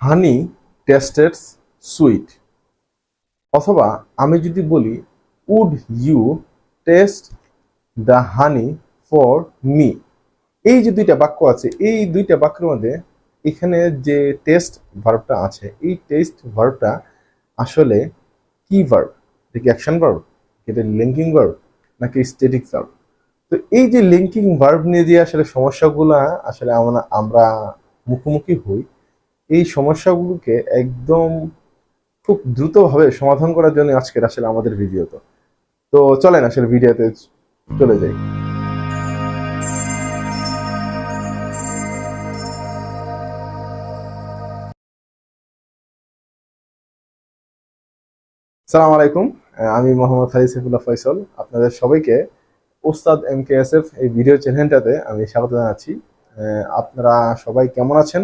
হানি tested sweet, অথবা আমি যদি বলি would you taste the honey for me. এই যে দুইটা বাক্য আছে, এই দুইটা বাক্যের মধ্যে এখানে যে টেস্ট ভার্বটা আছে, এই টেস্ট ভার্বটা আসলে কি ভার্ব? এটা কি অ্যাকশন ভার্ব, এটা লিঙ্কিং ভার্ব, নাকি স্ট্যাটিক ভার্ব? তো এই যে লিঙ্কিং ভার্ব নিয়ে যে আসলে সমস্যাগুলা আসলে আমরা মুখোমুখি হই, এই সমস্যাগুলোকে একদম খুব দ্রুতভাবে সমাধান করার জন্য আজকের আসলে আমাদের ভিডিও। তো চলেন আসলে ভিডিওতে চলে যাই। সালাম আলাইকুম, আমি মোহাম্মদ খালিদ সাইফুল্লাহ ফয়সল। আপনাদের সবাইকে ওস্তাদ MKSF এই ভিডিও চ্যানেলটাতে আমি স্বাগত জানাচ্ছি। আপনারা সবাই কেমন আছেন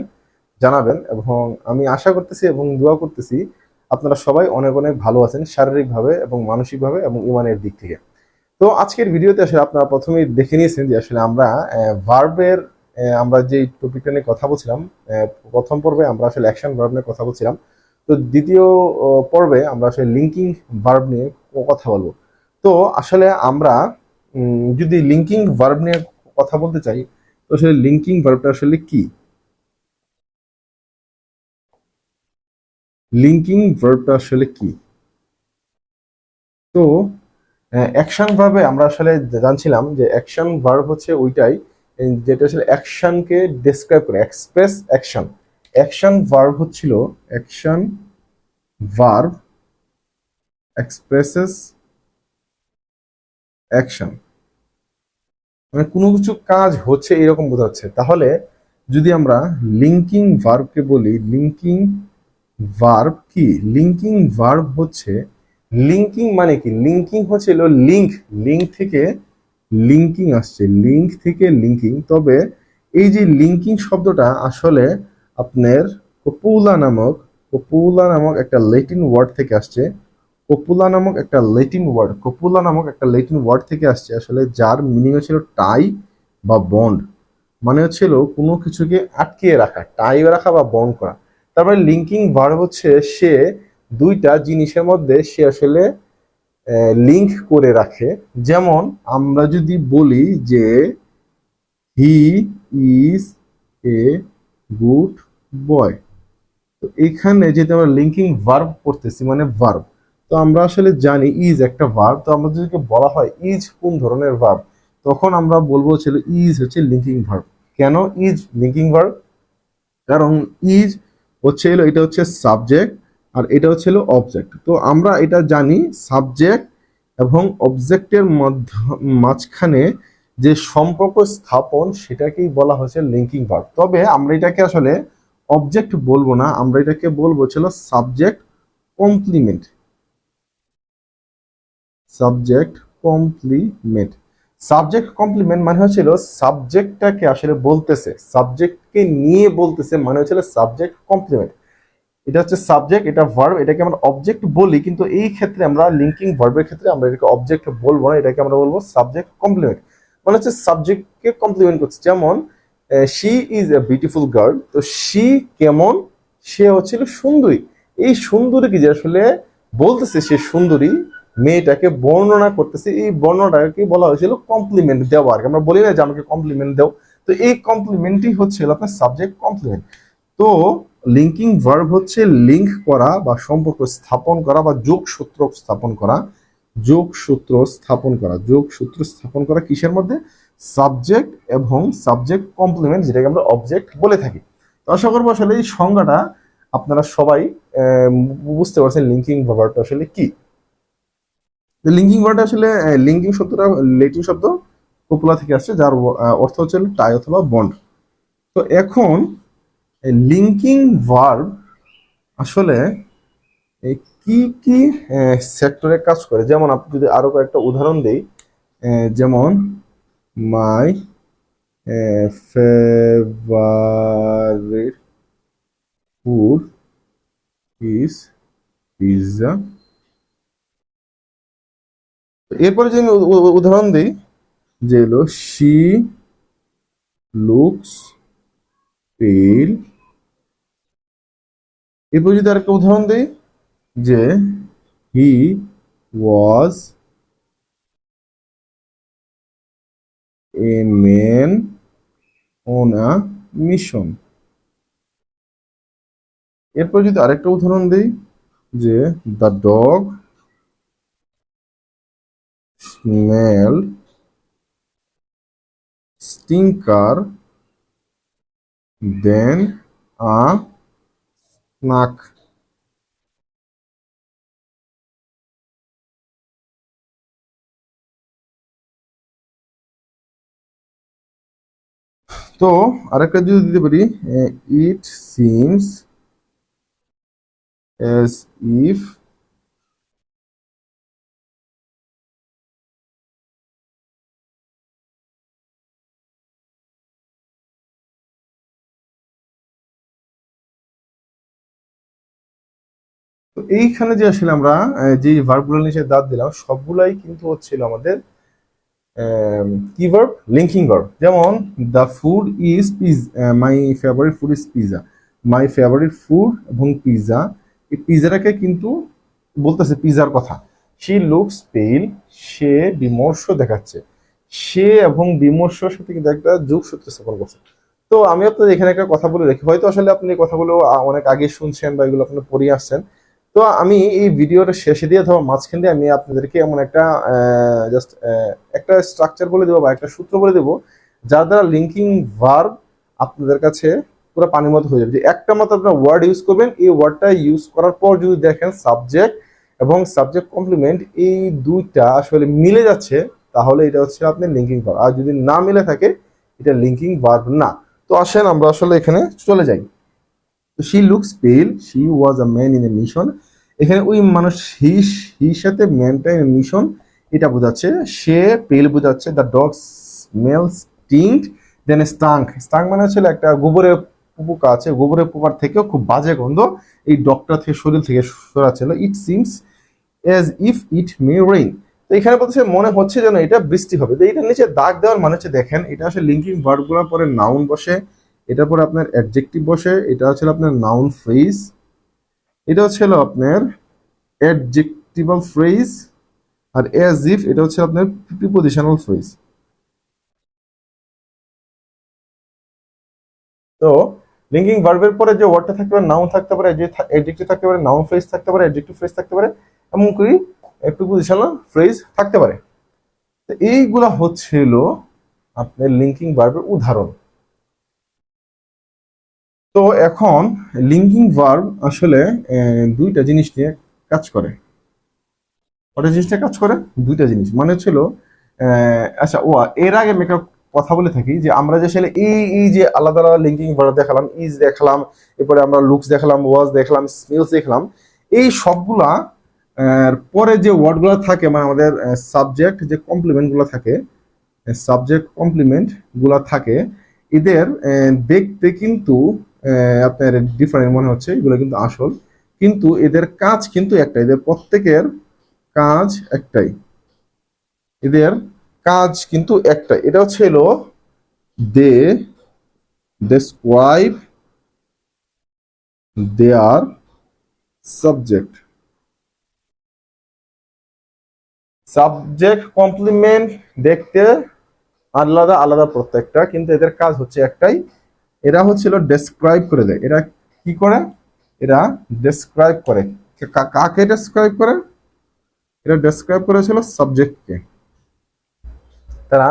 জানাবেন, এবং আমি আশা করতেছি এবং দোয়া করতেছি আপনারা সবাই অনেক অনেক ভালো আছেন, শারীরিকভাবে এবং মানসিকভাবে এবং ইমানের দিক থেকে। তো আজকের ভিডিওতে আসলে আপনারা প্রথমেই দেখে নিয়েছেন যে আসলে আমরা ভার্বের আমরা যে টপিকটা নিয়ে কথা বলছিলাম। প্রথম পর্বে আমরা আসলে অ্যাকশন ভার্ব নিয়ে কথা বলছিলাম। তো দ্বিতীয় পর্বে আমরা আসলে লিঙ্কিং ভার্ব নিয়ে কথা বলবো। তো আসলে আমরা যদি লিঙ্কিং ভার্ব নিয়ে কথা বলতে চাই, তো আসলে লিঙ্কিং ভার্বটা আসলে কি? লিঙ্কিং ভার্বটা আসলে কি? তো অ্যাকশন ভার্বে আমরা আসলে জানছিলাম যে অ্যাকশন ভার্ব হচ্ছে ওইটাই যেটা আসলে অ্যাকশনকে ডেসক্রাইব করে, এক্সপ্রেস অ্যাকশন। অ্যাকশন ভার্ব হচ্ছিল অ্যাকশন ভার্ব এক্সপ্রেসেস অ্যাকশন, মানে কোনো কিছু কাজ হচ্ছে এরকম বোঝাচ্ছে। তাহলে যদি আমরা লিঙ্কিং ভার্বকে বলি, লিঙ্কিং ভার্ব কি? লিঙ্কিং ভার্ব হচ্ছে, লিঙ্কিং মানে কি? লিঙ্কিং হচ্ছে লিঙ্ক, লিঙ্ক থেকে লিঙ্কিং আসছে, লিঙ্ক থেকে লিঙ্কিং। তবে এই যে লিঙ্কিং শব্দটা আসলে আপনার কপুলা নামক একটা ল্যাটিন ওয়ার্ড থেকে আসছে। কপুলা নামক একটা ল্যাটিন ওয়ার্ড থেকে আসছে আসলে, যার মিনিং হচ্ছিল টাই বা বন্ড। মানে হচ্ছিল কোনো কিছুকে আটকিয়ে রাখা, টাই রাখা বা বন্ড করা। তারপরে লিঙ্কিং ভার্ব হচ্ছে সে দুইটা জিনিসের মধ্যে সে আসলে লিঙ্ক করে রাখে। যেমন আমরা যদি বলি যে he is a good boy, তো এখানে যেহেতু আমরা লিঙ্কিং ভার্ব করতেছি মানে ভার্ব, তো আমরা আসলে জানি ইজ একটা ভার্ব। তো আমরা যদি বলা হয় ইজ কোন ধরনের ভার্ব, তখন আমরা বলবো ছিল ইজ হচ্ছে লিঙ্কিং ভার্ব। কেন ইজ লিঙ্কিং ভার্ব? কারণ ইজ হচ্ছে এটা হচ্ছে সাবজেক্ট, আর এটা হচ্ছে অবজেক্ট। তো আমরা এটা জানি সাবজেক্ট এবং অবজেক্টের মাঝখানে যে সম্পর্ক স্থাপন, সেটাকেই বলা হচ্ছে লিঙ্কিং ভার্ব। তবে আমরা এটাকে আসলে অবজেক্ট বলবো না, আমরা এটাকে বলবো ছিল subject complement. Subject complement, subject complement মানে হচ্ছিল সাবজেক্টটাকে আসলে বলতেছে, সাবজেক্টকে নিয়ে বলতেছে, মানে হচ্ছিল সাবজেক্ট কমপ্লিমেন্ট। এটা হচ্ছে সাবজেক্ট, এটা ভার্ব, এটাকে আমরা অবজেক্ট বলি, কিন্তু এই ক্ষেত্রে আমরা লিঙ্কিং ভার্বের ক্ষেত্রে আমরা এটাকে অবজেক্ট বলবো না, এটাকে আমরা বলবো সাবজেক্ট কমপ্লিমেন্ট। মানে হচ্ছে সাবজেক্টকে কমপ্লিমেন্ট করছে। যেমন she is a beautiful girl, তো শি কেমন? সে হচ্ছিল সুন্দরী। এই সুন্দরীকে যে আসলে বলতেছে সে সুন্দরী, মেয়েটাকে বর্ণনা করতেছে, এই বর্ণনাটাকে বলা হয়েছিল কমপ্লিমেন্ট দেওয়া। আর কি আমরা বলি না যে আমাকে কমপ্লিমেন্ট দাও, তো এই কমপ্লিমেন্টই হচ্ছিল আপনার সাবজেক্ট কমপ্লিমেন্ট। তো লিঙ্কিং ভার্ব হচ্ছে লিঙ্ক করা বা সম্পর্ক স্থাপন করা বা যোগসূত্র স্থাপন করা, যোগসূত্র স্থাপন করা কিসের মধ্যে? সাবজেক্ট এবং সাবজেক্ট কমপ্লিমেন্ট, যেটাকে আমরা অবজেক্ট বলে থাকি। তো আশা করবো আসলে এই সংজ্ঞাটা আপনারা সবাই বুঝতে পারছেন লিঙ্কিং ভার্বটা আসলে কি। লিঙ্কিং ভার্বটা আসলে লিঙ্কিং শব্দটা ল্যাটিন শব্দ কোপুলা থেকে আসছে, যার অর্থ হচ্ছে টাই অথবা বন্ড। তো এখন লিঙ্কিং ভার্ব আসলে কি কি সেক্টরে কাজ করে, যেমন আপনি যদি আরো কয়েকটা উদাহরণ দেই, যেমন my favourite food is pizza. এরপরে যদি আমি উদাহরণ দিই, যে হলো শি লুকস পেল এরপর যদি আরেকটা উদাহরণ দিই যে he was a man on a mission. এরপর যদি আরেকটা উদাহরণ দিই যে the dog smell stinker than a নাক। তো আরেকটা যদি দিতে পারি ইট সিমস অ্যাজ ইফ তো এইখানে যে আসলে আমরা যে ভার্বগুলো নিচে দাঁত দিলাম সবগুলাই কিন্তু হচ্ছিল আমাদের কি ভার্ব, লিঙ্কিং ভার্ব। যেমন the food is my favourite food is pizza, my favourite food এবং পিজা, এই পিজাটাকে কিন্তু বলতেছে পিজার কথা। শি লুকস পেল, সে বিমর্ষ দেখাচ্ছে। সে এবং বিমর্ষর সাথে কিন্তু একটা যোগসূত্র স্থাপন করছে। তো আমি আপনাদের এখানে একটা কথা বলে রাখি, হয়তো আসলে আপনি এই কথাগুলো অনেক আগে শুনছেন বা এগুলো আপনি পড়ে আসছেন। তো আমি এই ভিডিওটা শেষে দিয়ে অথবা মাঝখান দিয়ে আমি আপনাদেরকে এমন একটা জাস্ট একটা স্ট্রাকচার বলে দেবো বা একটা সূত্র বলে দেবো, যার দ্বারা লিঙ্কিং ভার্ব আপনাদের কাছে পুরো পানির মতো হয়ে যাবে। যে একটা মাত্র আপনার ওয়ার্ড ইউজ করবেন, এই ওয়ার্ডটা ইউজ করার পর যদি দেখেন সাবজেক্ট এবং সাবজেক্ট কমপ্লিমেন্ট এই দুইটা আসলে মিলে যাচ্ছে, তাহলে এটা হচ্ছে আপনার লিঙ্কিং ভার্ব। আর যদি না মিলে থাকে এটা লিঙ্কিং ভার্ব না। তো আসেন আমরা আসলে এখানে চলে যাই। তো শি লুকস পেল, she was a man in a mission. এখানে ওই মানুষ হির সাথে ম্যানটা ইন মিশন এটা বোঝাচ্ছে, সে পেল বোঝাচ্ছে। দ্য ডগ স্মেল স্টিংড দেন স্টাঙ্ক, স্টাঙ্ক মানে হচ্ছে একটা গোবরের পোকা আছে, গোবরের পোকার থেকেও খুব বাজে গন্ধ এই ডগটা থেকে শরীর থেকে সরাচ্ছিল। It seems as if it may rain, তো এখানে বলছে মনে হচ্ছে যেন এটা বৃষ্টি হবে। তো এটার নিচে দাগ দেওয়ার মানে হচ্ছে দেখেন এটা আসলে লিঙ্কিং ভার্বগুলোর পরে নাউন বসে, এটার পরে আপনার অ্যাডজেক্টিভ বসে, এটা হচ্ছে আপনার নাউন ফ্রেজ, এটা হচ্ছে আপনার অ্যাডজেক্টিভাল ফ্রেজ, আর অ্যাজ ইফ এটা হচ্ছে আপনার প্রিপোজিশনাল ফ্রেজ। তো লিঙ্কিং ভার্বের পরে যে ওয়ার্ডটা থাকতে পারে নাউন থাকতে পারে, যে অ্যাডজেক্টিভ থাকতে পারে, নাউন ফ্রেজ থাকতে পারে, অ্যাডজেক্টিভ ফ্রেজ থাকতে পারে, এমন করে প্রিপোজিশনাল ফ্রেজ থাকতে পারে। তো এইগুলা হচ্ছিল আপনার লিঙ্কিং ভার্বের উদাহরণ। তো এখন লিঙ্কিং ভার্ব আসলে দুইটা জিনিস নিয়ে কাজ করে। কটা জিনিস নিয়ে কাজ করে? দুইটা জিনিস। মানে ছিল আচ্ছা ও এর আগে আমি একটা কথা বলে থাকি যে আমরা যে আসলে এই যে আলাদা আলাদা লিঙ্কিং ভার্ব দেখালাম, ইজ দেখালাম, এরপরে আমরা লুকস দেখালাম, ওয়াজ দেখলাম, স্মেলস দেখলাম, এই সবগুলা পরে যে ওয়ার্ডগুলো থাকে মানে আমাদের সাবজেক্ট যে কমপ্লিমেন্ট গুলো থাকে, সাবজেক্ট কমপ্লিমেন্ট গুলা থাকে, এদের দেখতে কিন্তু আপনার ডিফারেন্ট মনে হচ্ছে, এগুলো কিন্তু আসল, কিন্তু এদের কাজ কিন্তু একটাই, এদের প্রত্যেকের কাজ একটাই, এদের কাজ কিন্তু একটাই। এটা হচ্ছে হলো দে ডেসক্রাইব দেয়ার সাবজেক্ট। সাবজেক্ট কমপ্লিমেন্ট দেখতে আলাদা আলাদা প্রত্যেকটা, কিন্তু এদের কাজ হচ্ছে একটাই, এরা হচ্ছিল ডেসক্রাইব করে দেয়। এরা কি করে? এরা ডেসক্রাইব করে। কাকে ডেসক্রাইব করে? এরা ডেসক্রাইব করেছিল সাবজেক্টকে। তারা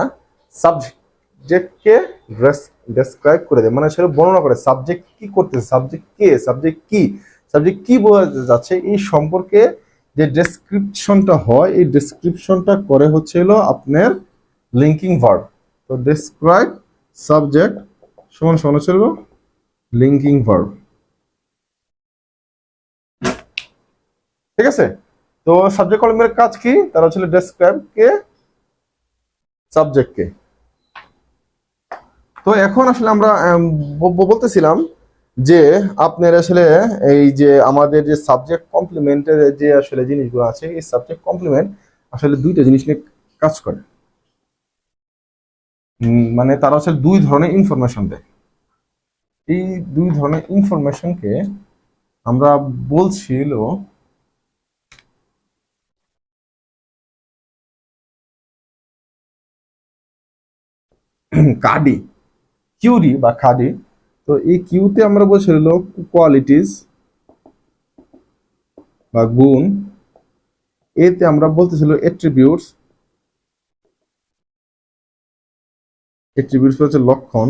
সাবজেক্টকে ডেসক্রাইব করে দেয়, মানে সেটা বর্ণনা করে সাবজেক্ট কি করতেছে, সাবজেক্ট কে, সাবজেক্ট কি বোঝাতে যাচ্ছে এই সম্পর্কে যে ডেসক্রিপশনটা হয়, এই ডেসক্রিপশনটা করে হচ্ছে হলো আপনার লিঙ্কিং ভার্ব। তো ডেসক্রাইব সাবজেক্ট সমান সমান হচ্ছে হলো লিঙ্কিং ভার্ব। ঠিক আছে? তো সাবজেক্ট কলমের কাজ কি? তারা হচ্ছে ডেসক্রাইব কে, সাবজেক্টকে। তো এখন আসলে আমরা বলতেছিলাম যে আপনার আসলে এই যে আমাদের যে সাবজেক্ট কমপ্লিমেন্টের যে আসলে জিনিসগুলো আছে, এই সাবজেক্ট কমপ্লিমেন্ট আসলে দুইটা জিনিস নিয়ে কাজ করে। মানে তারা হচ্ছে দুই ধরনের ইনফরমেশন দেয়। এই দুই ধরনের ইনফরমেশনকে আমরা বলছিল কাডি, কিউরি বা খাডি। তো এই কিউতে আমরা বলছিল কোয়ালিটিস বা গুণ, এতে আমরা বলতেছিল এট্রিবিউটস, এট্রিবিউটস হচ্ছে লক্ষণ।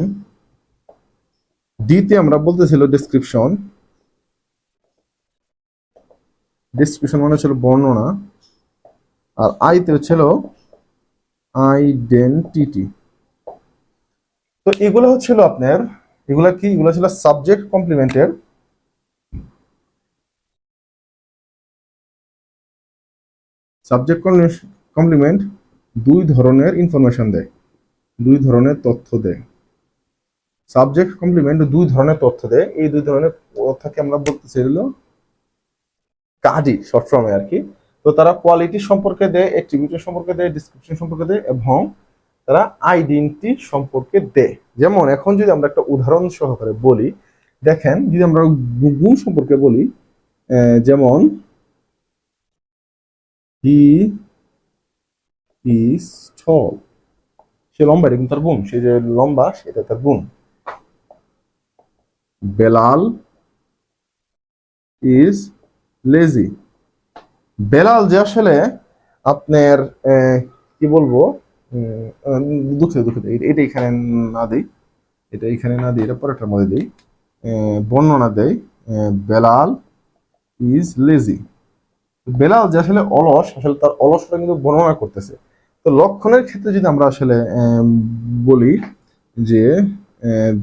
ডিতে আমরা বলতেছিল ডেসক্রিপশন, ডেসক্রিপশন মানে ছিল বর্ণনা। আর আইতে হচ্ছিল আইডেন্টিটি। তো এগুলো হচ্ছিল আপনার, এগুলা কি, এগুলো ছিল সাবজেক্ট কমপ্লিমেন্টের। সাবজেক্ট কমপ্লিমেন্ট দুই ধরনের ইনফরমেশন দেয়, দুই ধরনের তথ্য দেয়। সাবজেক্ট কমপ্লিমেন্ট দুই ধরনের তথ্য দেয়, এই দুই ধরনের কথাকে আমরা বলতেছি হলো কাজী, শর্ট ফর্মে আর কি। তো তারা কোয়ালিটি সম্পর্কে দেয়, অ্যাট্রিবিউট সম্পর্কে দেয়, ডিসক্রিপশন সম্পর্কে দেয়, এবং তারা আইডেন্টিটি সম্পর্কে দেয়। যেমন এখন যদি আমরা একটা উদাহরণ সহকারে বলি, দেখেন যদি আমরা গুণ সম্পর্কে বলি, যেমন হি ইজ টল, সে লম্বা, এটা কিন্তু তার গুণ, সে যে লম্বা সেটা তার গুণ। বেলাল ইজ লেজি, বেলাল যে আসলে আপনার কি বলবো, দুঃখিত দুঃখিত, এটা এখানে না দিই, এটা এখানে না দিই, এটা পরেরটার মধ্যে দিই। বর্ণনা দেয় বেলাল ইজ লেজি, বেলাল যে আসলে অলস, আসলে তার অলসটা কিন্তু বর্ণনা করতেছে। তো লক্ষণের ক্ষেত্রে যদি আমরা আসলে বলি যে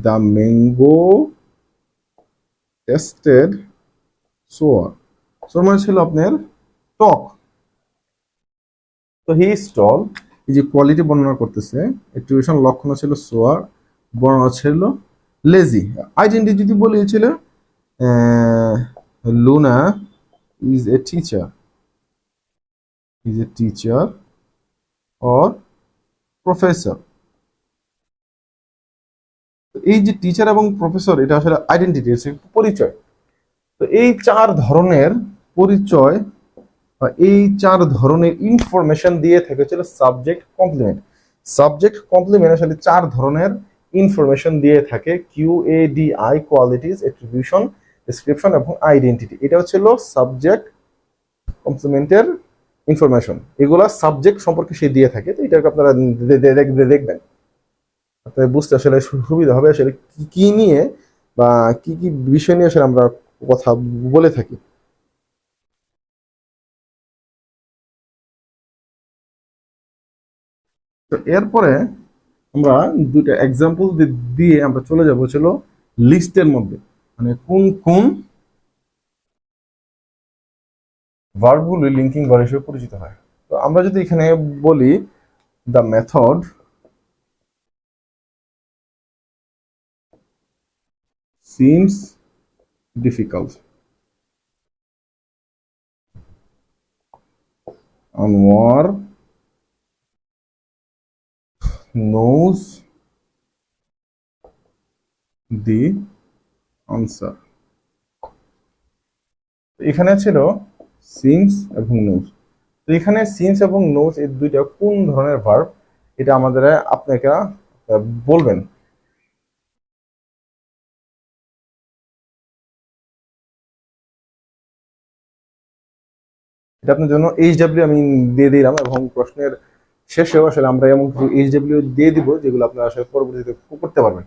দ্য ম্যাঙ্গো টেস্টেড সোয়ার, সোয়ার মানে ছিল আপনার টক। তো হি স্টল, এই যে কোয়ালিটি বর্ণনা করতেছে, অ্যাট্রিবিউশন লক্ষণ ছিল সোয়ার, বর্ণনা ছিল লেজি। আইডেন্টি যদি বলি ছিল Luna is a teacher, is a teacher or professor. এই যে টিচার এবং প্রফেসর, এটা আসলে আইডেন্টিটি, পরিচয়। তো এই চার ধরনের পরিচয় বা এই চার ধরনের ইনফরমেশন দিয়ে থাকে ছিল সাবজেক্ট কমপ্লিমেন্ট। সাবজেক্ট কমপ্লিমেন্ট আসলে চার ধরনের ইনফরমেশন দিয়ে থাকে, QADI, কোয়ালিটিস, অ্যাট্রিবিউশন, ডেসক্রিপশন এবং আইডেন্টিটি। এটা হচ্ছিল সাবজেক্ট কমপ্লিমেন্টের ইনফরমেশন, এগুলা সাবজেক্ট সম্পর্কে সে দিয়ে থাকে। তো এটাকে আপনারা দেখবেন, আপনাদের বুঝতে আসলে সুবিধা হবে আসলে কি কি নিয়ে বা কি কি বিষয় নিয়ে আসলে আমরা কথা বলে থাকি। তো এরপরে আমরা দুইটা এক্সাম্পল দিয়ে আমরা চলে যাব ছিল লিস্টের মধ্যে, মানে কোন কোন ভার্বগুলি লিঙ্কিং ভার্ব হিসেবে পরিচিত হয়। তো আমরা যদি এখানে বলি the method seems difficult, Anwar knows the answer। এখানে ছিল সিমস এবং নোজ। তো এখানে সিমস এবং নোজ এই দুইটা কোন ধরনের ভার্ব, এটা আমাদের আপনাকে বলবেন। এটা আপনার জন্য HW আমি দিয়ে দিলাম, এবং প্রশ্নের শেষেও আসলে আমরা এমন কিছু HW দিয়ে দিব যেগুলো আপনারা আসলে পরবর্তীতে করতে পারবেন।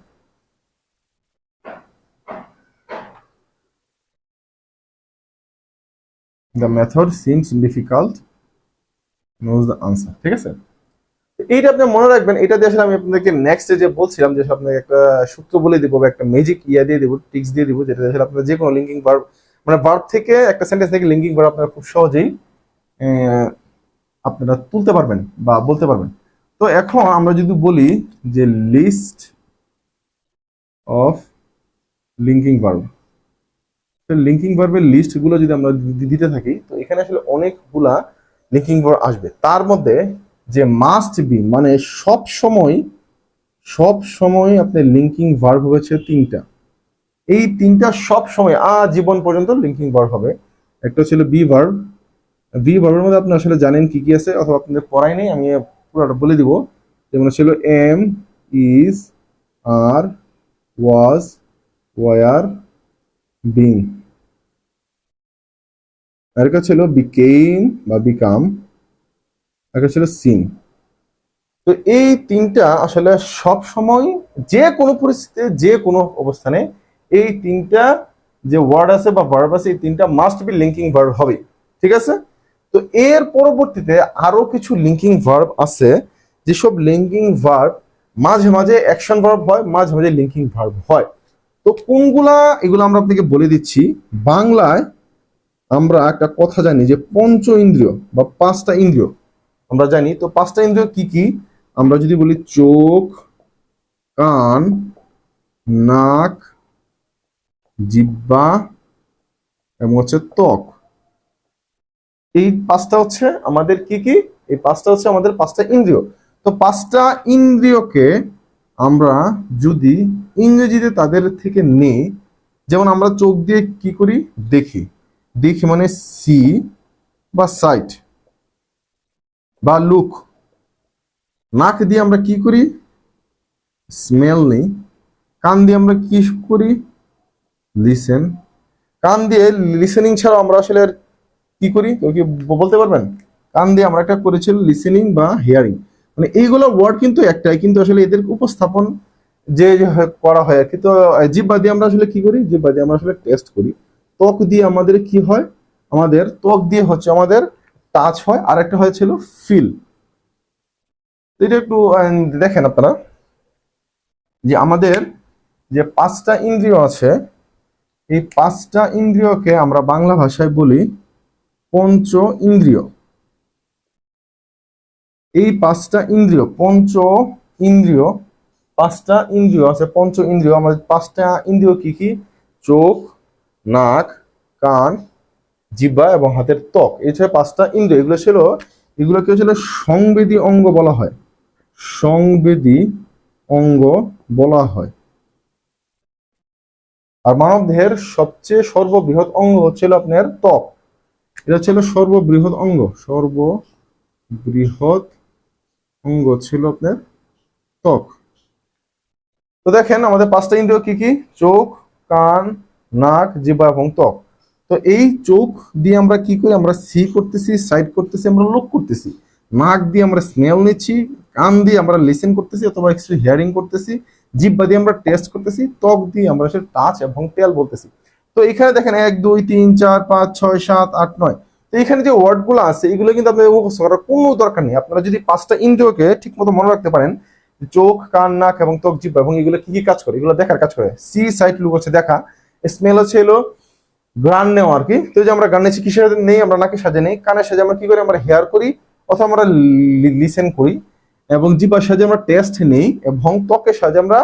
The method seems difficult, nose the answer. ঠিক আছে, এইটা আপনি মনে রাখবেন। এটা দিয়ে আসলে আমি আপনাদেরকে নেক্সট যে বলছিলাম যে আপনাকে একটা সূত্র বলে দিব বা একটা ম্যাজিক ইয়া দিয়ে দিব, টিক্স দিয়ে দিব, যেটা আসলে আপনারা যে কোনো লিঙ্কিং ভার্ব, মানে ভার্ব থেকে একটা সেন্টেন্স থেকে লিঙ্কিং ভার্ব আপনারা খুব সহজেই আপনারা তুলতে পারবেন বা বলতে পারবেন। তো এখন আমরা যদি বলি যে list of linking verb, linking ভার্বের লিস্ট গুলো যদি আমরা দিতে থাকি, তো এখানে আসলে অনেকগুলা লিঙ্কিং ভার্ব আসবে। তার মধ্যে যে মাস্ট বি, মানে সব সময় আপনার লিঙ্কিং ভার্ব হয়েছে তিনটা। এই তিনটা সব সময় আজীবন পর্যন্ত লিঙ্কিং ভার্ব হবে। একটা ছিল বি ভার্ব। বি ভার্বের মধ্যে আপনি আসলে জানেন কি কি আছে, অথবা আপনাদের পড়াই নেই, আমি পুরোটা বলে দিব। যেমন ছিল am, is, are, was, were, being. আরেকটা ছিল বিকেম বা বিকাম, একটা ছিল সিন। তো এই তিনটা আসলে সব সময় যে কোনো পরিস্থিতিতে যে কোনো অবস্থানে এই তিনটা যে ওয়ার্ড আছে বা ভার্ব আছে এই তিনটা মাস্ট বি লিঙ্কিং ভার্ব হবে। ঠিক আছে? তো এর পরবর্তীতে আরো কিছু লিঙ্কিং ভার্ব আছে, যেসব লিঙ্কিং ভার্ব মাঝে মাঝে অ্যাকশন ভার্ব হয়, মাঝে মাঝে লিঙ্কিং ভার্ব হয়। তো কোনগুলা এগুলো আমরা আপনাকে বলে দিচ্ছি। বাংলায় আমরা একটা কথা জানি যে পঞ্চ ইন্দ্রিয় বা পাঁচটা ইন্দ্রিয় আমরা জানি। তো পাঁচটা ইন্দ্রিয় কি কি? আমরা যদি বলি চোখ, কান, নাক, জিহ্বা এবং হচ্ছে ত্বক। এই পাঁচটা হচ্ছে আমাদের কি কি? এই পাঁচটা হচ্ছে আমাদের পাঁচটা ইন্দ্রিয়। তো পাঁচটা ইন্দ্রিয়কে আমরা যদি ইংরেজিতে তাদের থেকে নেই, যেমন আমরা চোখ দিয়ে কি করি? দেখি। দেখি মানে সি বা সাইট বা লুক। নাক দিয়ে আমরা কি করি? স্মেল নেই। কান দিয়ে আমরা কি করি? লিসেন। কান দিয়ে লিসেনিং ছাড়া আমরা আসলে আর কি করি? কেউ কি বলতে পারবেন? কান দিয়ে আমরা একটা করেছিল লিসেনিং বা হিয়ারিং। মানে এইগুলো ওয়ার্ড কিন্তু একটাই, কিন্তু আসলে এদের উপস্থাপন যে করা হয় আর কি। তো জিহ্বা দিয়ে আমরা আসলে কি করি? জিহ্বা দিয়ে আমরা আসলে টেস্ট করি। ত্বক দিয়ে আমাদের কি হয়? আমাদের ত্বক দিয়ে হচ্ছে আমাদের টাচ হয়, আর একটা হয়েছিল ফিল। এটা একটু দেখেন আপনারা যে আমাদের যে পাঁচটা ইন্দ্রিয় আছে, এই পাঁচটা ইন্দ্রিয়কে আমরা বাংলা ভাষায় বলি পঞ্চ ইন্দ্রিয়। এই পাঁচটা ইন্দ্রিয় পঞ্চ ইন্দ্রিয়, পাঁচটা ইন্দ্রিয় আছে পঞ্চ ইন্দ্রিয়। আমাদের পাঁচটা ইন্দ্রিয় কি কি? চোখ, নাক, কান, জিহ্বা এবং হাতের ত্বক। এই হচ্ছে পাঁচটা ইন্দ্রিয়। এগুলোকে হচ্ছে সংবেদী অঙ্গ বলা হয়। সংবেদী অঙ্গ বলা হয়। আর মানব দেহের সবচেয়ে সর্ববৃহৎ অঙ্গ হচ্ছিল আপনার ত্বক। এটা ছিল সর্ববৃহৎ অঙ্গ। সর্ববৃহৎ অঙ্গ ছিল আপনার ত্বক। তো দেখেন আমাদের পাঁচটা ইন্দ্রিয় কি কি? চোখ, কান, নাক, জিহ্বা এবং ত্বক। তো এই চোখ দিয়ে আমরা কি করি? আমরা সি করতেছি, সাইড করতেছি, আমরা লুক করতেছি। নাক দিয়ে আমরা স্মেল নিচ্ছি, কান দিয়ে আমরা লিসেন করতেছি অথবা একটু হিয়ারিং করতেছি, জিহ্বা দিয়ে আমরা টেস্ট করতেছি, ত্বক দিয়ে আমরা আসলে টাচ এবং টেল বলতেছি। তো এখানে দেখেন 1 2 3 4 5 6 7 8 9। তো এখানে যে ওয়ার্ডগুলো আছে এগুলো কিন্তু আপনাদের মুখস্থ করার কোনো দরকার নেই। আপনারা যদি পাঁচটা ইন্দ্রিয়কে ঠিক মতো মনে রাখতে পারেন, চোখ, কান, নাক এবং ত্বক, জিহ্বা, এবং এগুলো কি কি কাজ করে? এগুলো দেখার কাজ করে। সি, সাইট, লুক হচ্ছে দেখা। স্মেল হচ্ছে হলো গ্রান নেওয়া আর কি। তো যে আমরা গান নিচ্ছি কিসের নেই? আমরা নাকি সাজে নেই। কানের সাজে আমরা কি করি? আমরা হেয়ার করি অথবা আমরা লিসেন করি। এবং জিহ্বার সাজে আমরা টেস্ট নেই, এবং ত্বকের সাজে আমরা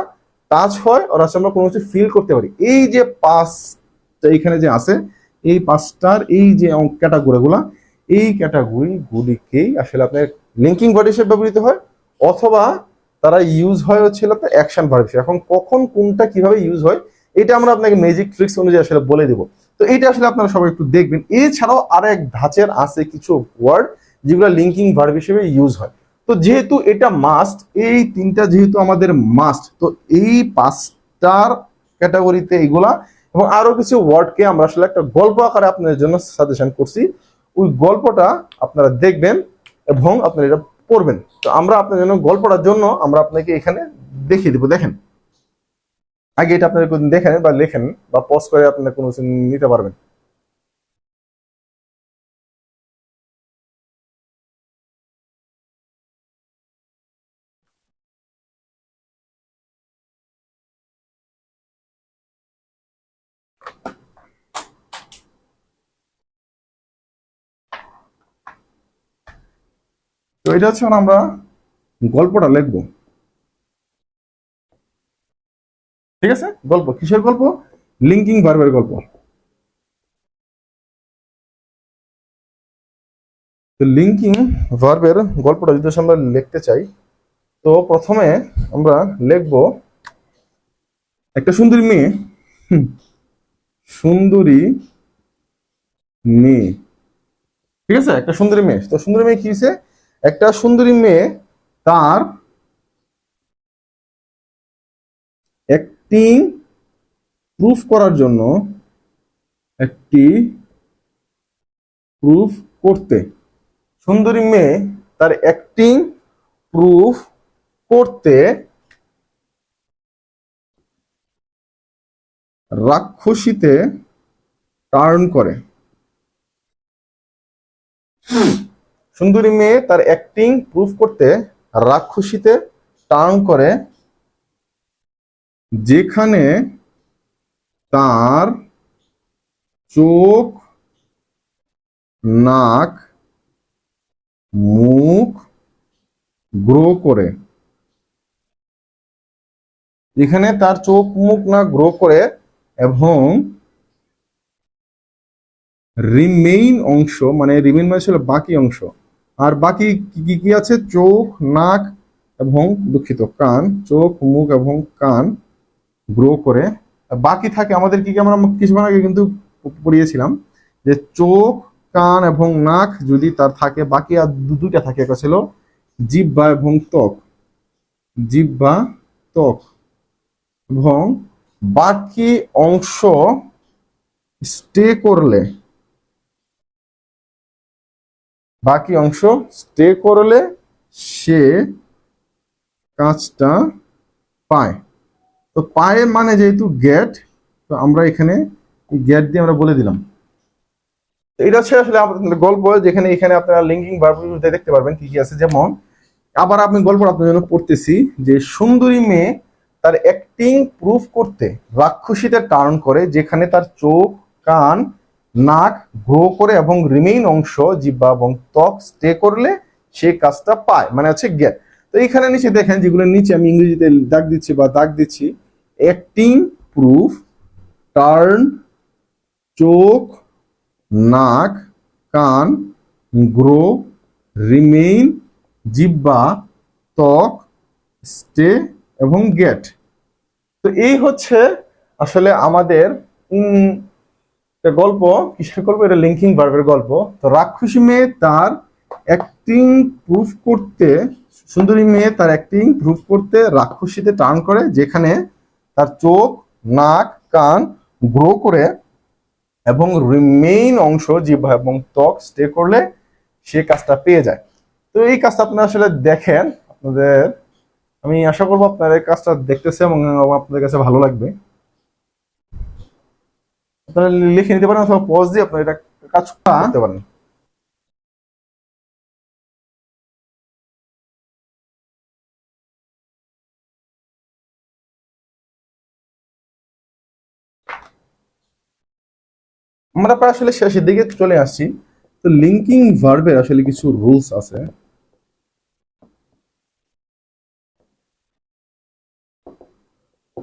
টাচ হয় আর আমরা কোনো কিছু ফিল করতে পারি। এই যে পাঁচটা এখানে যে আছে, এই পাঁচটার এই যে ক্যাটাগরি গুলা, এই ক্যাটাগরি গুলিকেই আসলে আপনার লিঙ্কিং ভার্ব হিসেবে ব্যবহৃত হয়, অথবা তারা ইউজ হয় হচ্ছে আপনার অ্যাকশন ভার্ব হিসেবে। এখন কখন কোনটা কিভাবে ইউজ হয় এটা আমরা আপনাকে ম্যাজিক ট্রিক্স অনুযায়ী আসলে বলে দেবো। তো এইটা আসলে আপনারা সবাই একটু দেখবেন। এছাড়াও আরেক ধাঁচের আছে কিছু ওয়ার্ড যেগুলো লিঙ্কিং ভার্ব হিসেবে ইউজ হয়। তো যেহেতু এটা মাস্ট, এই তিনটা যেহেতু আমাদের মাস্ট, তো এই পাঁচটার ক্যাটাগরিতে এগুলা এবং আরো কিছু ওয়ার্ডকে আমরা আসলে একটা গল্প আকারে আপনাদের জন্য সাজেশন করছি। ওই গল্পটা আপনারা দেখবেন এবং আপনারা এটা পড়বেন। তো আমরা আপনার জন্য গল্পটার জন্য আমরা আপনাকে এখানে দেখিয়ে দেবো। দেখেন, আগে এটা আপনারা দেখেন বা লেখেন বা পজ করে আপনারা কোনো কিছু নিতে পারবেন। তো এটা হচ্ছে আমরা গল্পটা লিখবো। ঠিক আছে? গল্প কিসের গল্প? লিঙ্কিং ভার্বের গল্প। তো লিঙ্কিং ভার্বের গল্পটা যদি আমরা লিখতে চাই, তো প্রথমে আমরা লিখবো একটা সুন্দরী মেয়ে সুন্দরী মেয়ে, ঠিক আছে, একটা সুন্দরী মেয়ে। তো সুন্দরী মেয়ে কি হয়েছে, একটা সুন্দরী মেয়ে তার অ্যাক্টিং প্রুফ করার জন্য একটি প্রুফ করতে, সুন্দরী মেয়ে তার অ্যাক্টিং প্রুফ করতে রাক্ষসীতে টার্ন করে। সুন্দরী মেয়ে তার অ্যাক্টিং প্রুফ করতে রাক্ষসীতে টার্ন করে, যেখানে তার চোখ, নাক, মুখ গ্রো করে, যেখানে তার চোখ, মুখ, নাক গ্রো করে এবং রিমেইন অংশ, মানে রিমেইন মানে ছিল বাকি অংশ, আর বাকি কি কি আছে, চোখ, নাক এবং দুঃখিত কান, চোখ, মুখ এবং কান গ্রো করে। বাকি থাকে আমাদের কি কি, আমরা কিছুক্ষণ আগে কিন্তু পড়িয়েছিলাম যে চোখ, কান এবং নাক যদি তার থাকে, বাকি আর দুইটা থাকে, একটা ছিল জিহ্বা এবং ত্বক, জিহ্বা, ত্বক, এবং বাকি অংশ স্টে করলে, বাকি অংশ স্টে করলে সে কাজটা পায়। তো পায় মানে যেহেতু গেট, তো আমরা এখানে গেট দিয়ে আমরা বলে দিলাম। এটা হচ্ছে আসলে আপনাদের গল্প, যেখানে এখানে আপনারা লিঙ্কিং ভার্ব দেখতে পারবেন কি কি আছে। যেমন আবার আমি গল্প আপনার জন্য পড়তেছি যে সুন্দরী মেয়ে তার অ্যাক্টিং প্রুফ করতে রাক্ষসীতে টার্ন করে, যেখানে তার চোখ, কান, নাক গ্রো করে এবং রিমেইন অংশ জিহ্বা এবং ত্বক স্টে করলে সে কাজটা পায়, মানে হচ্ছে গেট। তো এখানে নিচে দেখেন, যেগুলো নিচে আমি ইংরেজিতে দাগ দিচ্ছি বা দাগ দিচ্ছি, অ্যাক্টিং প্রুফ, টার্ন, চোখ, নাক, কান, গ্রো, রিমেইন, জিহ্বা, ত্বক, স্টে এবং গেট। তো এই হচ্ছে আসলে আমাদের গল্প। কিসের গল্প? এটা লিঙ্কিং ভার্বের গল্প। তো রাক্ষসী মেয়ে তার অ্যাক্টিং প্রুফ করতে, সুন্দরী মেয়ে তার অ্যাক্টিং প্রুফ করতে রাক্ষসীতে টার্ন করে, যেখানে তার চোখ, নাক, কান গ্রো করে এবং রিমেইন অংশ জিহ্বা এবং ত্বক স্টে করলে সে কাজটা পেয়ে যায়। তো এই কাজটা আপনারা আসলে দেখেন, আপনাদের আমি আশা করবো আপনারা এই কাজটা দেখতেছে এবং আপনাদের কাছে ভালো লাগবে। আপনারা লিখে নিতে পারেন অথবা পজ দিয়ে আপনারা এটা কাজ করতে পারেন। আমরা প্রায় আসলে শেষের দিকে চলে আসছি। তো লিঙ্কিং ভার্বের আসলে কিছু রুলস আছে।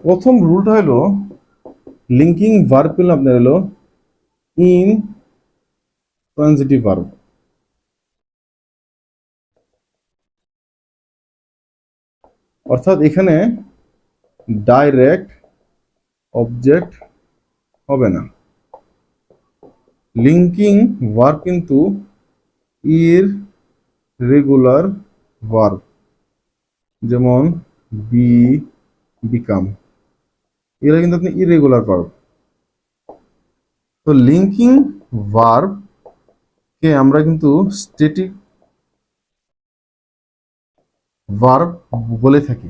প্রথম রুলটা হলো লিঙ্কিং ভার্ব পেলে আপনার হলো ইন ট্রানজিটিভ ভার্ব, অর্থাৎ এখানে ডাইরেক্ট অবজেক্ট হবে না। লিঙ্কিং ভার্ব কিন্তু ইররেগুলার ভার্ব, যেমন বি, বিকাম, এগুলো কিন্তু আপনি ইরেগুলার ভার্ব। তো লিঙ্কিং ভার্ব কে আমরা কিন্তু স্ট্যাটিক ভার্ব বলে থাকি।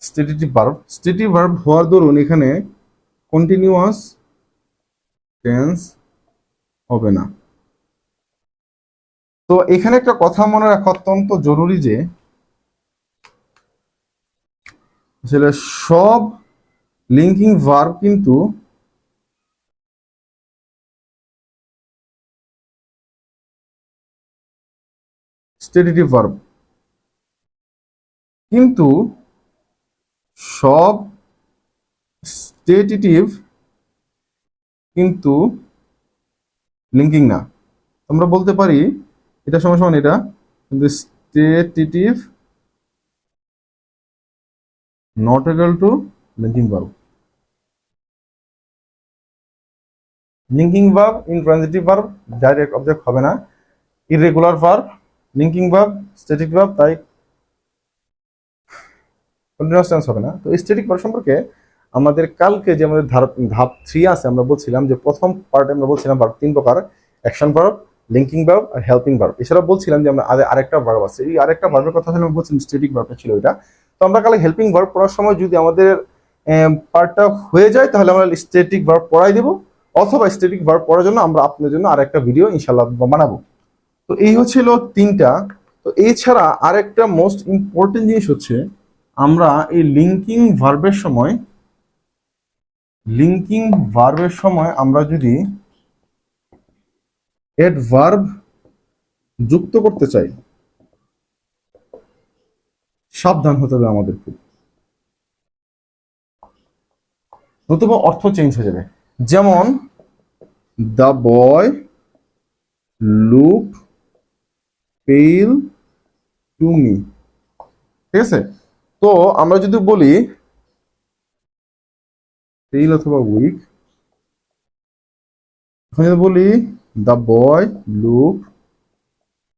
স্ট্যাটিক ভার্ব, স্ট্যাটিক ভার্ব হওয়ার দরুন এখানে কন্টিনিউয়াস টেন্স হবে না। তো এখানে একটা কথা মনে রাখা অত্যন্ত জরুরি যে আসলে সব লিঙ্কিং ভার্ব কিন্তু স্ট্যাটিক ভার্ব, কিন্তু সব স্ট্যাটিটিভ কিন্তু লিঙ্কিং না। আমরা বলতে পারি এটা সমান সমান এটা, কিন্তু stative not equal to linking verb. Linking verb, intransitive verb, direct object হবে না, irregular verb, linking verb, static verb, তাই কন্টিনিউয়াস টেন্স হবে না। তো স্ট্যাটিক ভার্ব সম্পর্কে আমাদের কালকে যে আমাদের ধাপ 3 আছে, আমরা বলছিলাম যে প্রথম পার্টে আমরা বলছিলাম ভার্ব 3 প্রকার, অ্যাকশন ভার্ব, লিঙ্কিং ভার্ব আর হেল্পিং ভার্ব। এছাড়া বলছিলাম যে আমরা আরেকটা ভার্ব আছে, এই আরেকটা ভার্বের কথা আমরা বলছিলাম স্ট্যাটিক ভার্বটা ছিল এটা। তো আমরা কালকে হেল্পিং ভার্ব পড়ার সময় যদি আমাদের পার্টটা হয়ে যায় তাহলে আমরা স্ট্যাটিক ভার্ব পড়াই দেব, অথবা স্ট্যাটিক ভার্ব পড়ার জন্য আমরা আপনাদের জন্য আরেকটা ভিডিও ইনশাআল্লাহ বানাবো। তো এই হচ্ছিল 3টা। তো এছাড়া আরেকটা মোস্ট ইম্পর্টেন্ট জিনিস হচ্ছে আমরা এই লিঙ্কিং ভার্বের সময় আমরা যদি অ্যাডভার্ব যুক্ত করতে চাই, সাবধান হতে হবে আমাদের খুব, নতুবা অর্থ চেঞ্জ হয়ে যাবে। যেমন দ্য বয় লুক পেল টু মি, ঠিক আছে? তো আমরা যদি বলি পেল অথবা উইক, এখন যদি বলি দ্য বয় লুক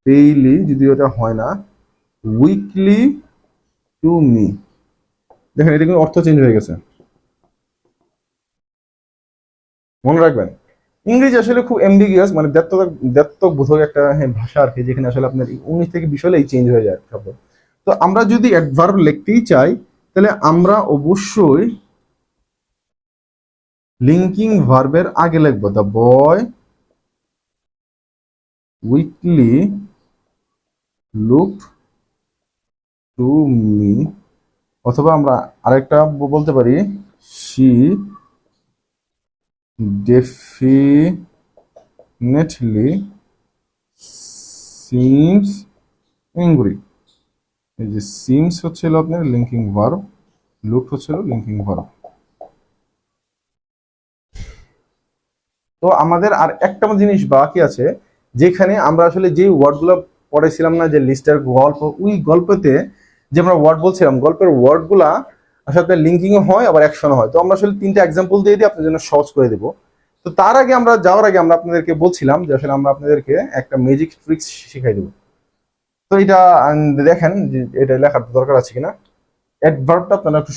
পেইলি, যদি ওটা হয় না, উইকলি টু মি, দেখেন এটা কিন্তু অর্থ চেঞ্জ হয়ে গেছে, মনে রাখবেন। ইংরেজি আসলে খুব এমবিগিয়াস, মানে দ্ব্যর্থক বোধক একটা ভাষা আর কি, যেখানে আসলে আপনার 19 থেকে 20 হলেই চেঞ্জ হয়ে যায় শব্দ। তো আমরা যদি অ্যাডভার্ব লিখতেই চাই তাহলে আমরা অবশ্যই লিঙ্কিং ভার্বের আগে লিখবো the boy weekly look to me, অথবা আমরা আরেকটা বলতে পারি শি ডেফিনেটলি সিমস অ্যাংরি। এই যে সিমস হচ্ছিল আপনার লিঙ্কিং ভার্ব, লুক হচ্ছিল লিঙ্কিং ভার্ব। তো আমাদের আর একটা জিনিস বাকি আছে, যেখানে আমরা আসলে যে ওয়ার্ডগুলো পড়েছিলাম না, যে লিস্টের গল্প, ওই গল্পতে যে আমরা ওয়ার্ড বলছিলাম, গল্পের ওয়ার্ডগুলা আসলে লিঙ্কিংও হয় আবার অ্যাকশনও হয়। তো আমরা আসলে 3টা এক্সাম্পল দিয়ে দিই আপনাদের জন্য সহজ করে দেবো। তো তার আগে আমরা যাওয়ার আগে আমরা আপনাদেরকে বলছিলাম যে আসলে আমরা আপনাদেরকে একটা ম্যাজিক ট্রিক্স শিখাই দেবো। তো এটা দেখেন যে এটা লেখার দরকার আছে কিনা। অ্যাডভার্বটা আপনারা একটু,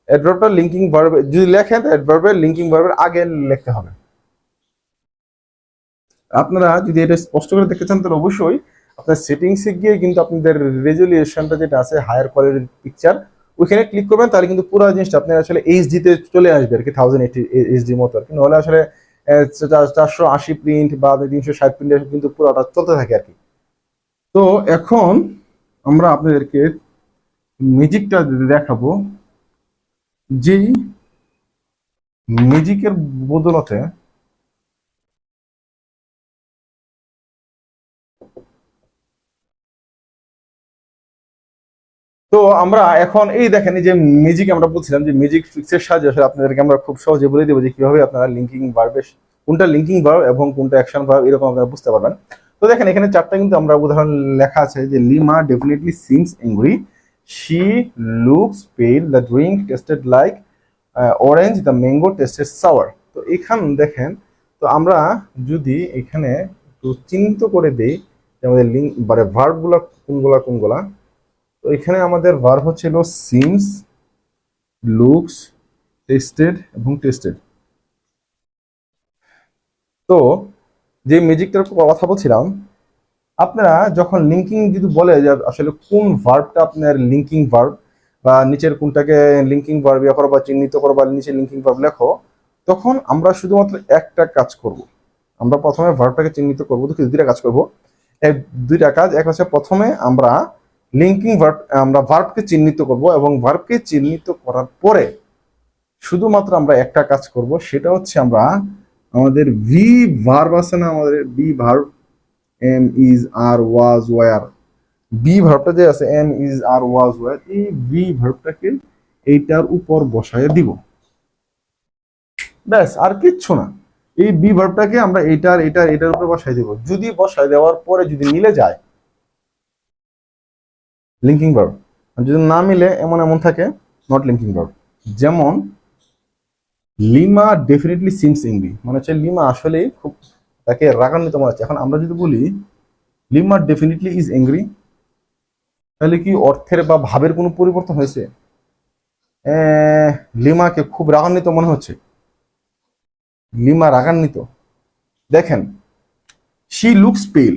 অ্যাডভার্বটা লিঙ্কিং ভার্ব যদি লেখেন, অ্যাডভার্বের লিঙ্কিং ভার্বের আগে লিখতে হবে। আপনারা যদি এটা স্পষ্ট করে দেখতে চান তাহলে অবশ্যই আপনার সেটিংসে গিয়ে কিন্তু আপনাদের রেজুলেশনটা যেটা আছে হায়ার কোয়ালিটির পিকচার, ওইখানে ক্লিক করবেন, তাহলে কিন্তু পুরো জিনিসটা আপনার আসলে এইচডি তে চলে আসবে আর কি, 1080 এইচডি মতো আর কি। নাহলে আসলে 480 প্রিন্ট বা 360 প্রিন্ট কিন্তু পুরোটা চলতে থাকে আর কি। তো এখন আমরা আপনাদেরকে ম্যাজিকটা দেখাবো, যেই ম্যাজিকের বদলতে তো আমরা এখন এই দেখেন এই যে ম্যাজিক আমরা বলছিলাম, যে ম্যাজিক ট্রিক্সের সাহায্যে আসলে আপনাদেরকে আমরা খুব সহজে বলে দেবো যে কিভাবে আপনারা লিঙ্কিং ভার্বে, কোনটা লিঙ্কিং ভার্ব এবং কোনটা অ্যাকশন ভার্ব, এরকম আপনারা বুঝতে পারবেন। তো দেখেন এখানে 4টা কিন্তু আমরা উদাহরণ লেখা আছে, যে Lima definitely seems angry, she looks pale, the drink tasted like orange, the mango tasted sour. তো এখান দেখেন, তো আমরা যদি এখানে একটু চিহ্নিত করে দেই যে আমাদের লিঙ্ক মানে ভার্বগুলা কোনগুলা কোনগুলা, তো এখানে আমাদের ভার্ব হচ্ছিল সিমস, লুকস, টেস্টেড এবং টেস্টেড। তো যে ম্যাজিকটার কথা বলছিলাম, আপনারা যখন লিঙ্কিং যদি বলে যে আসলে কোন ভার্বটা আপনার লিঙ্কিং ভার্ব, বা নিচের কোনটাকে লিঙ্কিং ভার্ব ইয়ে করো বা চিহ্নিত করো বা নিচে লিঙ্কিং ভার্ব লেখো, তখন আমরা শুধুমাত্র একটা কাজ করব। আমরা প্রথমে ভার্বটাকে চিহ্নিত করবো, তো 2টা কাজ করব। এই 2টা কাজ, এক হচ্ছে প্রথমে আমরা লিঙ্কিং ভার্ব, আমরা ভার্বকে চিহ্নিত করব, এবং ভার্বকে চিহ্নিত করার পরে শুধুমাত্র আমরা একটা কাজ করব, সেটা হচ্ছে আমরা আমাদের ভি ভার্ব আছে না, আমাদের be verb, am is are was were, be ভার্বটা যে আছে am is are was were, এই বি ভার্বটাকে এইটার উপর বসায় দিব, ব্যাস আর কিচ্ছু না। এই বি ভার্বটাকে আমরা এটার উপর বসাই দিব। যদি বসাই দেওয়ার পরে যদি মিলে যায় লিঙ্কিং ভার্ব, আর যদি না মিলে এমন থাকে নট লিঙ্কিং ভার্ব। যেমন লিমা ডেফিনেটলি সিমস এংরি, মানে হচ্ছে লিমা আসলে খুব তাকে রাগান্বিত মনে হচ্ছে। এখন আমরা যদি বলি লিমা ডেফিনেটলি ইজ এংরি, তাহলে কি অর্থের বা ভাবের কোনো পরিবর্তন হয়েছে? লিমাকে খুব রাগান্বিত মনে হচ্ছে, লিমা রাগান্বিত। দেখেন শি লুকস পেল,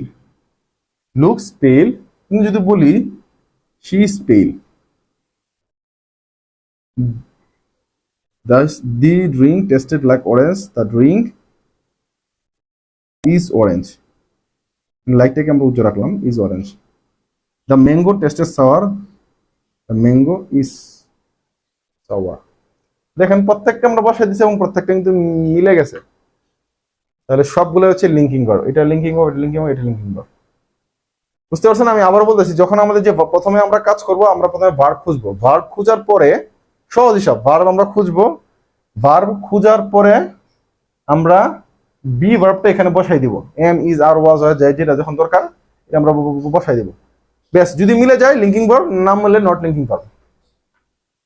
লুকস পেল, কিন্তু যদি বলি শি ইজ পেল, the drink tasted like orange, the drink is orange, লাইকটাকে আমরা উজ্জ্বল রাখলাম, is orange. The mango tasted sour, the mango is sour. দেখেন প্রত্যেকটা আমরা বসাই দিচ্ছি এবং প্রত্যেকটা কিন্তু মিলে গেছে। তাহলে সবগুলো হচ্ছে লিঙ্কিং ভার্ব, এটা লিঙ্কিং ভার্ব, এটা লিঙ্কিং ভার্ব, এটা লিঙ্কিং ভার্ব। বুঝতে পারছেন? আমি আবার বলতেছি, যখন আমাদের যে প্রথমে আমরা কাজ করব, আমরা প্রথমে ভার্ব খুঁজবো, ভার্ব খোঁজার পরে সহজ হিসাব, ভার্ব আমরা খুঁজবো, ভার্ব খোঁজার পরে আমরা বি ভার্বটা এখানে বসাই দিব, এম ইজ আর ওয়াজ হয় যায়, যেটা যখন দরকার এটা আমরা বসাই দিব। বেশ, যদি মিলে যায় লিঙ্কিং ভার্ব, না মিলে নট লিঙ্কিং ভার্ব।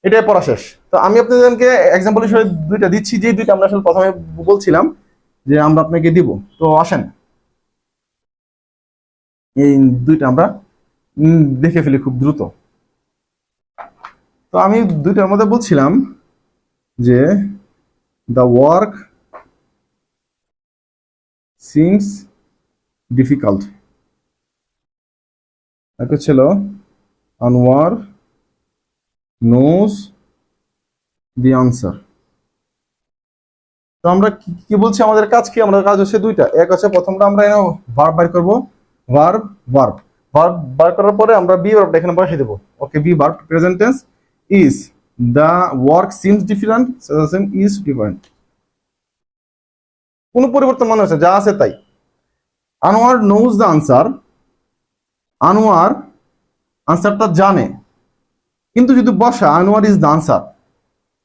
এটাই পড়া শেষ। তো আমি আপনাদেরকে এক্সাম্পল হিসেবে দুইটা দিচ্ছি, যে দুইটা আমরা আসলে প্রথমে বলছিলাম যে আমরা আপনাকে দিব। তো আসেন এই দুইটা আমরা দেখে ফেলি খুব দ্রুত। তো আমি দুইটার মধ্যে বলছিলাম যে দ্য ওয়ার্ক সিমস ডিফিকাল্ট, একটা ছিল আনোয়ার নোজ দি আনসার। তো আমরা কি বলছি, আমাদের কাজ কি? আমাদের কাজ হচ্ছে দুইটা। এক হচ্ছে প্রথমটা আমরা ভার্ব বাইর করব, ভার্ব ভার্ব ভার্ব বার করার পরে আমরা বি ভার্বটা এখানে বসিয়ে দেব। Okay, be verb present tense, is the work seems different, same is different, কোনো পরিবর্তন মনে হচ্ছে, যা আছে তাই। Anwar knows the answer, Anwar আনসারটা জানে, কিন্তু যদি বসা আনোয়ার ইজ দ্য আনসার,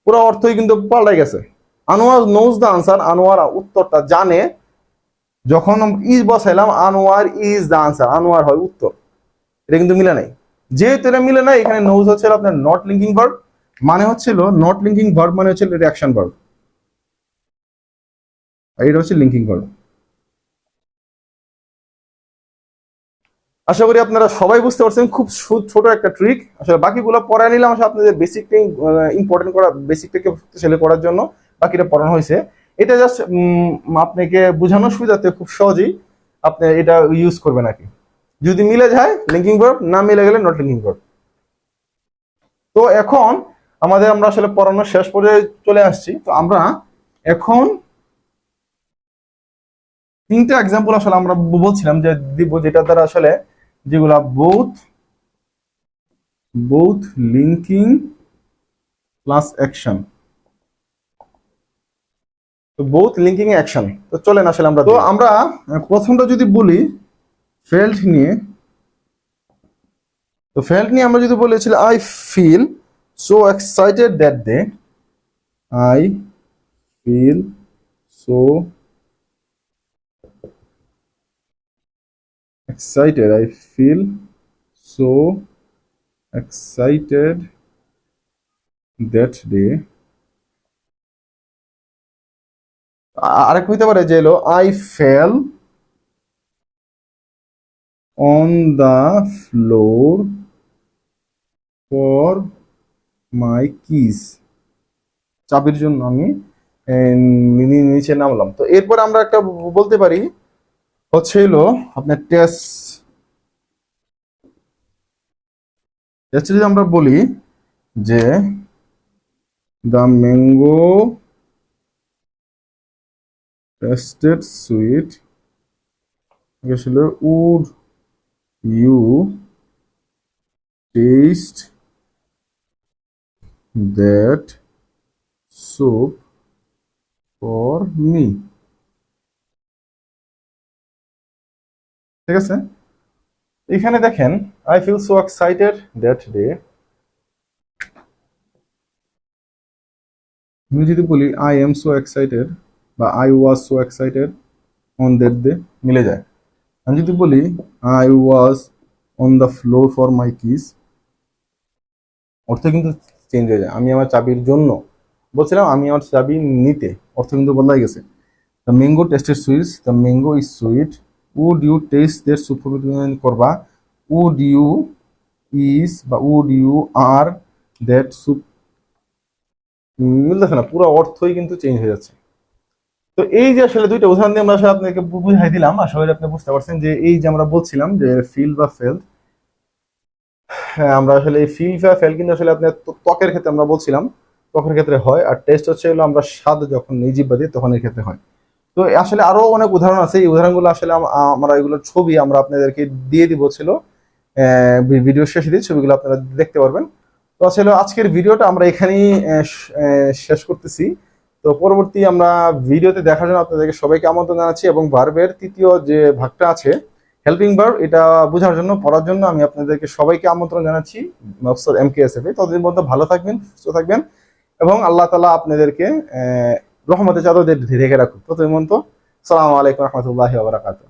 পুরো অর্থই কিন্তু পাল্টাই গেছে। Anwar knows the answer, Anwar উত্তরটা জানে, যখন ইজ বসাইলাম Anwar is the answer, Anwar হয় উত্তর, এটা কিন্তু মিলে নাই। যেহেতু এটা মিলে নাই, এখানে নোজ হচ্ছিল আপনার নট লিঙ্কিং ভার্ব, মানে হচ্ছিল নট লিঙ্কিং ভার্ব মানে হচ্ছে রিঅ্যাকশন ভার্ব, আর এটা হচ্ছে লিঙ্কিং ভার্ব। আশা করি আপনারা সবাই বুঝতে পারছেন, খুব ছোট একটা ট্রিক। আসলে বাকিগুলো পড়ায় নিলাম আসলে আপনাদের বেসিকটা ইম্পর্টেন্ট করা, বেসিকটাকে শক্তিশালী করার জন্য বাকিটা পড়ানো হয়েছে। এটা জাস্ট আপনাকে বোঝানোর সুবিধাতে খুব সহজেই আপনি এটা ইউজ করবেন আর কি। যদি মিলে যায় লিঙ্কিং ভার্ব, না মিলে গেলে নট লিঙ্কিং ভার্ব। তো এখন আমরা আসলে পড়ানোর শেষ পর্যায়ে চলে আসছি। তো আমরা এখন তিনটা এক্সাম্পল আসলে আমরা বলছিলাম যে দিব, যেটা দ্বারা আসলে যেগুলা both linking plus action, তো both linking action। তো চলেন আসলে আমরা প্রথমটা যদি বলি ফেল্ট নিয়ে, তো ফেল্ট নিয়ে আমরা যদি বলেছিল I feel so excited that day, I feel so excited, I feel so excited that day। আরেক হইতে পারে যে হলো I fell on the floor for my keys, চাবির জন্য আমি নিচে নামলাম। তো এরপর আমরা একটা বলতে পারি হচ্ছে হলো আপনার টেস্ট যদি আমরা বলি যে দ্য ম্যাঙ্গো টেস্টেড সুইট, আসলে would you taste that soup for me. ঠিক আছে, এখানে দেখেন I feel so excited that day, আমি যদি বলি আই এম সো এক্সাইটেড বা I was so excited on that day, মিলে যায়। আমি যদি বলি I was on the floor for my kiss, অর্থ কিন্তু চেঞ্জ হয়ে যায়, আমি আমার চাবির জন্য বলছিলাম আমি আমার চাবি নিতে, অর্থ কিন্তু বদলাই গেছে। The mango tasted sweets, the mango is sweet, would you taste their soup করবা, উড ইউ ইজ বা would you are that soup, মিলতেছে না, পুরো অর্থই কিন্তু চেঞ্জ হয়ে যাচ্ছে। তো এই যে আসলে দুইটা উদাহরণ দিয়ে আমরা আসলে আপনাকে বুঝাই দিলাম, আশা করি আপনি বুঝতে পারছেন যে এই যে আমরা বলছিলাম যে ফিল বা ফেল, হ্যাঁ আমরা আসলে এই ফিল বা ফেল কিন্তু আসলে আপনার ত্বকের ক্ষেত্রে আমরা বলছিলাম, ত্বকের ক্ষেত্রে হয়, আর টেস্ট হচ্ছে হলো আমরা স্বাদ যখন নিজিব্বা দিই তখন এর ক্ষেত্রে হয়। তো আসলে আরো অনেক উদাহরণ আছে, এই উদাহরণগুলো আসলে আমরা এগুলোর ছবি আমরা আপনাদেরকে দিয়ে দিব ছিল ভিডিও শেষে দিয়ে, ছবিগুলো আপনারা দেখতে পারবেন। তো আসলে আজকের ভিডিওটা আমরা এখানেই শেষ করতেছি। তো পরবর্তী আমরা ভিডিওতে দেখার জন্য আপনাদেরকে সবাইকে আমন্ত্রণ জানাচ্ছি, এবং ভার্বের তৃতীয় যে ভাগটা আছে হেল্পিং ভার্ব, এটা বোঝার জন্য পড়ার জন্য আমি আপনাদেরকে সবাইকে আমন্ত্রণ জানাচ্ছি মকসদ MKSF এ। ততদিন মধ্যে ভালো থাকবেন, সুস্থ থাকবেন, এবং আল্লাহ তাআলা আপনাদেরকে রহমতে চাদর দিয়ে ঢেকে রাখুন। ততদিন পর্যন্ত সালামু আলাইকুম রহমতুল্লাহি ওয়া বারাকাতুহু।